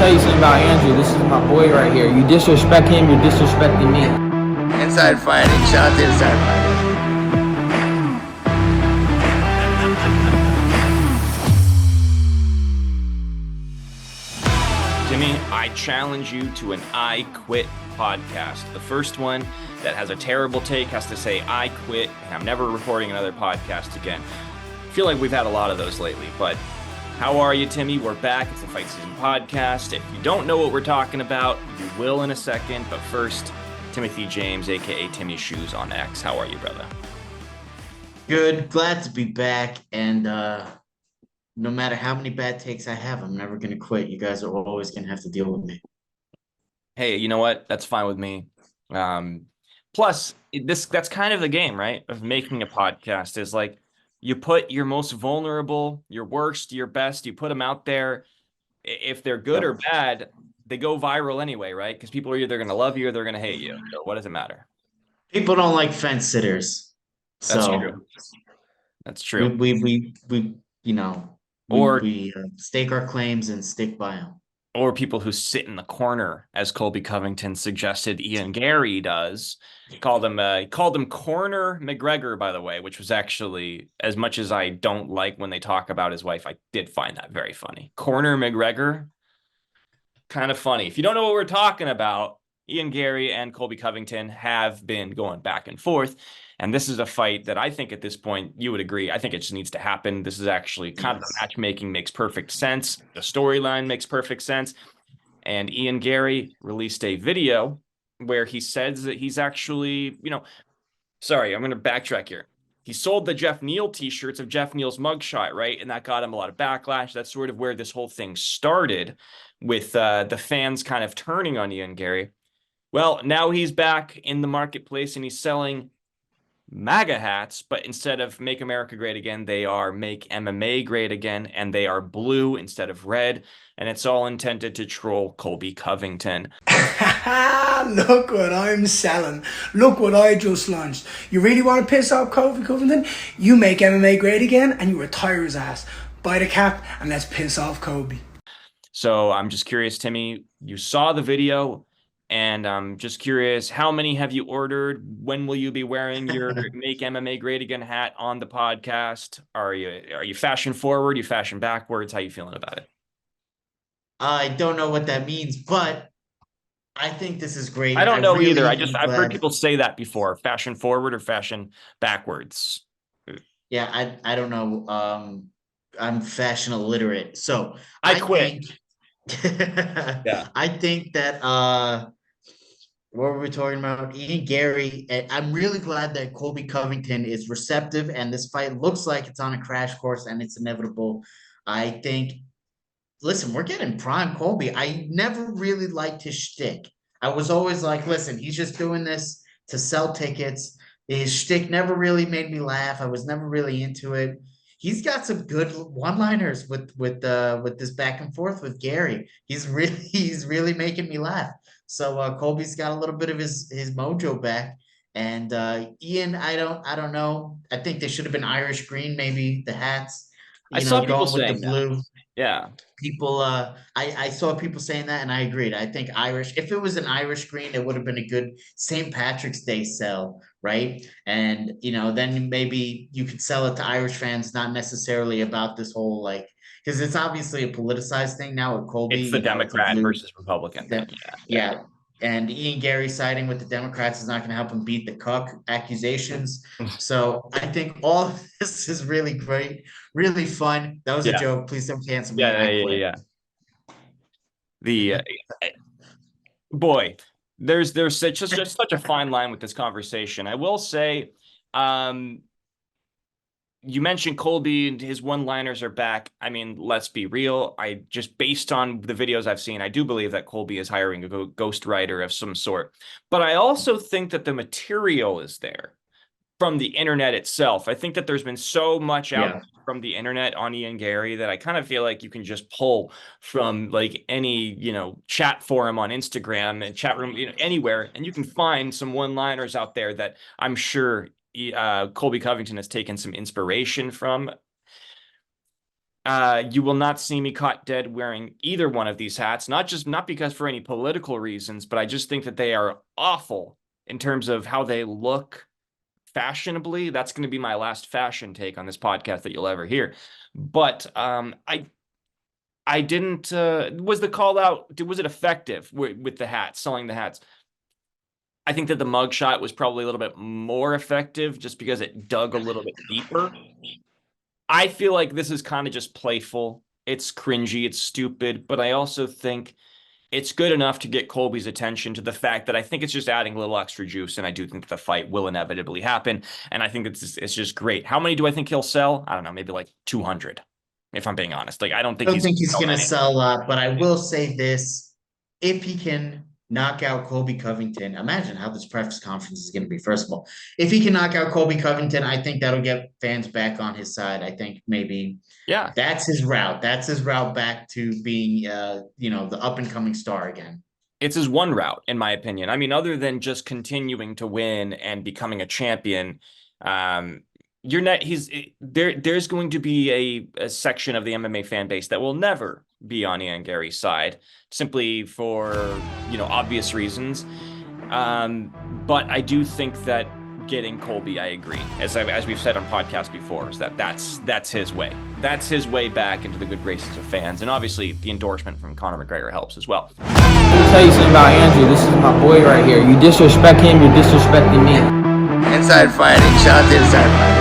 tell you something about Andrew. This is my boy right here. You disrespect him, you're disrespecting me. Inside fighting. Shout out to inside fighting. Timmy, I challenge you to an I Quit podcast. The first one that has a terrible take has to say, I quit, and I'm never recording another podcast again. I feel like we've had a lot of those lately, but how are you, Timmy? We're back. It's the Fight Season podcast. If you don't know what we're talking about, you will in a second, but first, Timothy James, aka Timmy Shoes on X. How are you, brother? Good. Glad to be back. And no matter how many bad takes I have, I'm never going to quit. You guys are always going to have to deal with me. Hey, you know what? That's fine with me. Plus, that's kind of the game, right? Of making a podcast is like you put your most vulnerable, your worst, your best, you put them out there. If they're good or bad, they go viral anyway, right? Because people are either going to love you or they're going to hate you. So what does it matter? People don't like fence sitters. That's true. That's true. We you know, we stake our claims and stick by them. Or people who sit in the corner, as Colby Covington suggested Ian Garry does. Called him Corner McGregor, by the way, which was actually, as much as I don't like when they talk about his wife, I did find that very funny. Corner McGregor, kind of funny. If you don't know what we're talking about, Ian Garry and Colby Covington have been going back and forth. And this is a fight that I think at this point, you would agree, I think it just needs to happen. This is actually kind of the matchmaking makes perfect sense. The storyline makes perfect sense. And Ian Garry released a video where he says that he's actually, sorry, I'm going to backtrack here. He sold the Jeff Neal t-shirts of Jeff Neal's mugshot, right? And that got him a lot of backlash. That's sort of where this whole thing started with the fans kind of turning on Ian Garry. Well, now he's back in the marketplace and he's selling MAGA hats, but instead of Make America Great Again, they are Make MMA Great Again, and they are blue instead of red, and it's all intended to troll Colby Covington. Look what I'm selling. Look what I just launched. You really want to piss off Colby Covington? You make MMA great again and you retire his ass. Buy the cap and let's piss off Colby. So I'm just curious, Timmy, you saw the video. And I'm just curious, how many have you ordered? When will you be wearing your Make MMA Great Again hat on the podcast? Are you fashion forward? You fashion backwards? How you feeling about it? I don't know what that means, but I think this is great. I don't know either. I've heard people say that before. Fashion forward or fashion backwards? Yeah, I don't know. I'm fashion illiterate. So I quit. Yeah. I think that what were we talking about? Ian Garry. I'm really glad that Colby Covington is receptive and this fight looks like it's on a crash course and it's inevitable. I think, listen, we're getting prime Colby. I never really liked his shtick. I was always like, listen, he's just doing this to sell tickets. His shtick never really made me laugh. I was never really into it. He's got some good one-liners with this back and forth with Garry. He's really making me laugh. So Colby's got a little bit of his mojo back. And Ian, I don't know. I think they should have been Irish green, maybe the hats. I saw people saying the blue. That. Yeah. People I saw people saying that and I agreed. I think Irish, if it was an Irish green, it would have been a good St. Patrick's Day sell, right? And then maybe you could sell it to Irish fans, not necessarily about this whole because it's obviously a politicized thing now with Colby. It's the Democrat versus Republican. Yeah. And Ian Garry siding with the Democrats is not going to help him beat the cuck accusations. So I think all of this is really great, really fun. That was a joke. Please don't cancel me. Yeah. The boy, there's such a fine line with this conversation. I will say, you mentioned Colby and his one-liners are back. I mean, let's be real. Based on the videos I've seen, I do believe that Colby is hiring a ghostwriter of some sort. But I also think that the material is there from the internet itself. I think that there's been so much out from the internet on Ian Garry that I kind of feel like you can just pull from any, chat forum on Instagram and chat room, anywhere. And you can find some one-liners out there that I'm sure Colby Covington has taken some inspiration from. You will not see me caught dead wearing either one of these hats, not because for any political reasons, but I just think that they are awful in terms of how they look fashionably. That's going to be my last fashion take on this podcast that you'll ever hear. But I didn't, was the call out, was it effective with the hats, selling the hats? I think that the mugshot was probably a little bit more effective just because it dug a little bit deeper. I feel like this is kind of just playful. It's cringy, it's stupid, but I also think it's good enough to get Colby's attention to the fact that I think it's just adding a little extra juice, and I do think the fight will inevitably happen, and I think it's just great. How many do I think he'll sell? I don't know, maybe like 200, if I'm being honest. Like, I don't think he's going to sell a lot, but I will say this. If he can knock out Colby Covington, imagine how this press conference is going to be, first of all. If he can knock out Colby Covington, I think that'll get fans back on his side. I think maybe that's his route. That's his route back to being, the up-and-coming star again. It's his one route, in my opinion. I mean, other than just continuing to win and becoming a champion, there's going to be a section of the MMA fan base that will never be on Ian Garry's side, simply for obvious reasons. But I do think that getting Colby, I agree, as we've said on podcasts before, is that's his way. That's his way back into the good graces of fans, and obviously the endorsement from Conor McGregor helps as well. Let me tell you something about Andrew. This is my boy right here. You disrespect him, you're disrespecting me. Inside fighting. Shout out to Inside Fighting.